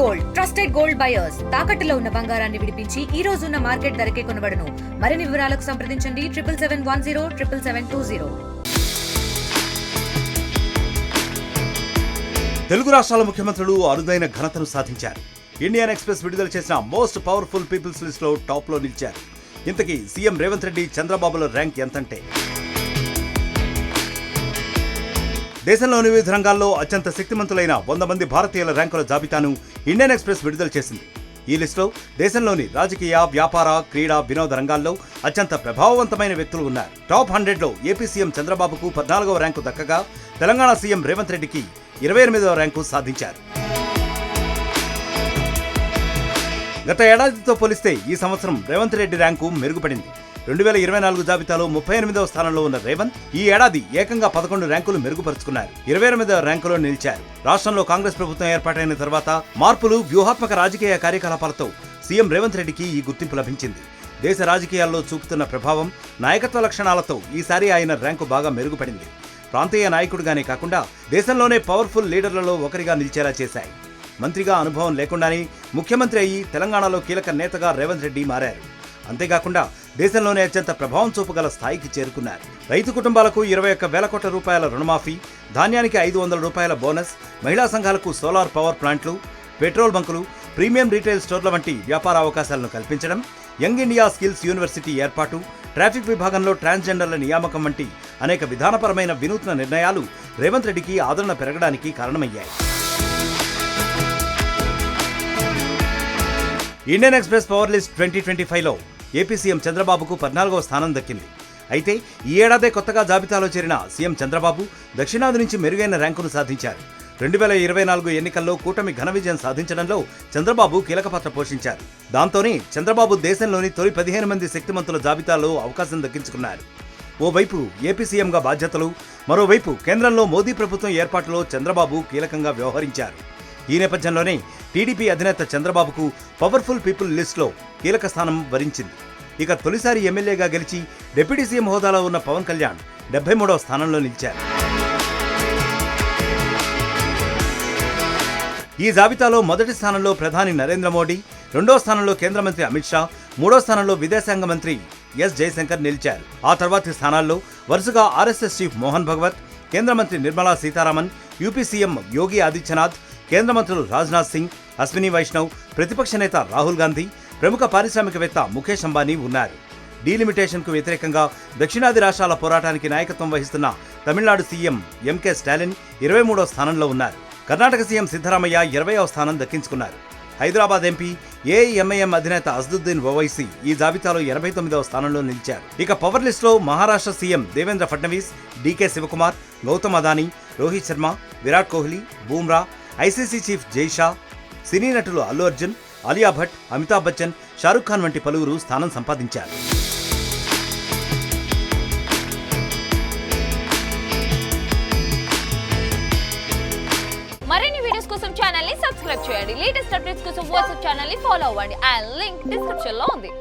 Gold trusted gold buyers తాకట్టులో ఉన్న బంగారాన్ని విడిపించి ఈ రోజు ఉన్న మార్కెట్ ధరకే కొనబడును. మరిన్ని వివరాలకు సంప్రదించండి 7771077720. తెలుగు రాష్ట్రాల ముఖ్యమంత్రులు అరుదైన ఘనతను సాధించారు. ఇండియన్ ఎక్స్‌ప్రెస్ విడుదల చేసిన మోస్ట్ పవర్ఫుల్ పీపుల్స్ లిస్ట్ లో టాప్ లో నిలిచారు. ఇంతకీ సీఎం రేవంత్ రెడ్డి చంద్రబాబుల ర్యాంక్ ఎంతంటే? దేశంలోని వివిధ రంగాల్లో అత్యంత శక్తిమంతులైన 100 మంది భారతీయుల ర్యాంకుల జాబితాను ఇండియన్ ఎక్స్‌ప్రెస్ విడుదల చేసింది. ఈ లిస్టులో దేశంలోని రాజకీయ, వ్యాపార, క్రీడా, వినోద రంగాల్లో అత్యంత ప్రభావవంతమైన వ్యక్తులు ఉన్నారు. టాప్ 100లో ఏపీ సీఎం చంద్రబాబుకు 14వ ర్యాంకు దక్కగా తెలంగాణ సీఎం రేవంత్ రెడ్డికి 28వ ర్యాంకు సాధించారు. గత ఏడాదితో పోలిస్తే ఈ సంవత్సరం రేవంత్ రెడ్డి ర్యాంకు మెరుగుపడింది. 2024 జాబితాలో 38వ స్థానంలో ఉన్న రేవంత్ ఈ ఏడాది ఏకంగా 11 ర్యాంకులు మెరుగుపరుచుకున్నారు. 28వ ర్యాంకులో నిలిచారు. రాష్ట్రంలో కాంగ్రెస్ ప్రభుత్వం ఏర్పాటైన తర్వాత మార్పులు, వ్యూహాత్మక రాజకీయ కార్యకలాపాలతో సీఎం రేవంత్ రెడ్డికి ఈ గుర్తింపు లభించింది. దేశ రాజకీయాల్లో చూపుతున్న ప్రభావం, నాయకత్వ లక్షణాలతో ఈసారి ఆయన ర్యాంకు బాగా మెరుగుపడింది. ప్రాంతీయ నాయకుడిగానే కాకుండా దేశంలోనే పవర్ఫుల్ లీడర్లలో ఒకరిగా నిలిచేలా చేశాయి. మంత్రిగా అనుభవం లేకుండానే ముఖ్యమంత్రి అయ్యి తెలంగాణలో కీలక నేతగా రేవంత్ రెడ్డి మారారు. అంతేకాకుండా దేశంలోనే అత్యంత ప్రభావం చూపగల స్థాయికి చేరుకున్నారు. రైతు కుటుంబాలకు 21,000 కోట్ల రూపాయల రుణమాఫీ, ధాన్యానికి 500 రూపాయల బోనస్, మహిళా సంఘాలకు సోలార్ పవర్ ప్లాంట్లు, పెట్రోల్ బంకులు, ప్రీమియం రీటైల్ స్టోర్ల వంటి వ్యాపార అవకాశాలను కల్పించడం, యంగ్ ఇండియా స్కిల్స్ యూనివర్సిటీ ఏర్పాటు, ట్రాఫిక్ విభాగంలో ట్రాన్స్జెండర్ల నియామకం వంటి అనేక విధానపరమైన వినూత్న నిర్ణయాలు రేవంత్ రెడ్డికి ఆదరణ పెరగడానికి కారణమయ్యాయి. ఇండియన్ ఎక్స్‌ప్రెస్ పవర్ లిస్ట్ 2025లో ఏపీ సీఎం చంద్రబాబుకు 14వ స్థానం దక్కింది. అయితే ఈ ఏడాదే కొత్తగా జాబితాలో చేరిన సీఎం చంద్రబాబు దక్షిణాది నుంచి మెరుగైన ర్యాంకును సాధించారు. 2024 ఎన్నికల్లో కూటమి ఘన విజయం సాధించడంలో చంద్రబాబు కీలక పాత్ర పోషించారు. దాంతోనే చంద్రబాబు దేశంలోని తొలి 15 మంది శక్తిమంతుల జాబితాలో అవకాశం దక్కించుకున్నారు. ఓవైపు ఏపీ సీఎంగా బాధ్యతలు, మరోవైపు కేంద్రంలో మోదీ ప్రభుత్వం ఏర్పాటులో చంద్రబాబు కీలకంగా వ్యవహరించారు. ఈ నేపథ్యంలోనే టీడీపీ అధినేత చంద్రబాబుకు పవర్ఫుల్ పీపుల్ లిస్టులో కీలక స్థానం వరించింది. ఇక తొలిసారి ఎమ్మెల్యేగా గెలిచి డిప్యూటీ సీఎం హోదాలో ఉన్న పవన్ కళ్యాణ్ 73వ స్థానంలో నిలిచారు. ఈ జాబితాలో మొదటి స్థానంలో ప్రధాని నరేంద్ర మోడీ, 2వ స్థానంలో కేంద్ర మంత్రి అమిత్ షా, 3వ స్థానంలో విదేశాంగ మంత్రి ఎస్ జయశంకర్ నిలిచారు. ఆ తర్వాతి స్థానాల్లో వరుసగా ఆర్ఎస్ఎస్ చీఫ్ మోహన్ భగవత్, కేంద్ర మంత్రి నిర్మలా సీతారామన్, యూపీ సీఎం యోగి ఆదిత్యనాథ్, కేంద్ర మంత్రులు రాజ్నాథ్ సింగ్, అశ్విని వైష్ణవ్, ప్రతిపక్ష నేత రాహుల్ గాంధీ, ప్రముఖ పారిశ్రామికవేత్త ముఖేష్ అంబానీ ఉన్నారు. డీలిమిటేషన్కు వ్యతిరేకంగా దక్షిణాది రాష్ట్రాల పోరాటానికి నాయకత్వం వహిస్తున్న తమిళనాడు సీఎం ఎంకే స్టాలిన్ 23వ స్థానంలో ఉన్నారు. కర్ణాటక సీఎం సిద్ధరామయ్య 20వ స్థానం దక్కించుకున్నారు. హైదరాబాద్ ఎంపీ ఏఐఎంఐఎం అధినేత అసదుద్దీన్ ఓవైసీ ఈ జాబితాలో 89వ స్థానంలో నిలిచారు. ఇక పవర్ లిస్టులో Maharashtra CM Devendra Fadnavis, DK Shivakumar, Gautam Adani, Rohit Sharma, Virat Kohli, Bumrah, ICC chief Jay Shah, cine నటులు అల్లు అర్జున్, అలియా భట్, అమితాబ్ బచ్చన్, షారుఖ్ ఖాన్ వంటి పలువురు స్థానం సంపాదించారు. మరిన్ని వీడియోస్ కోసం ఛానల్ ని సబ్స్క్రైబ్ చేయండి. లేటెస్ట్ అప్డేట్స్ కోసం వాట్సాప్ ఛానల్ ని ఫాలో అవ్వండి. ఆ లింక్ డిస్క్రిప్షన్ లో ఉంది.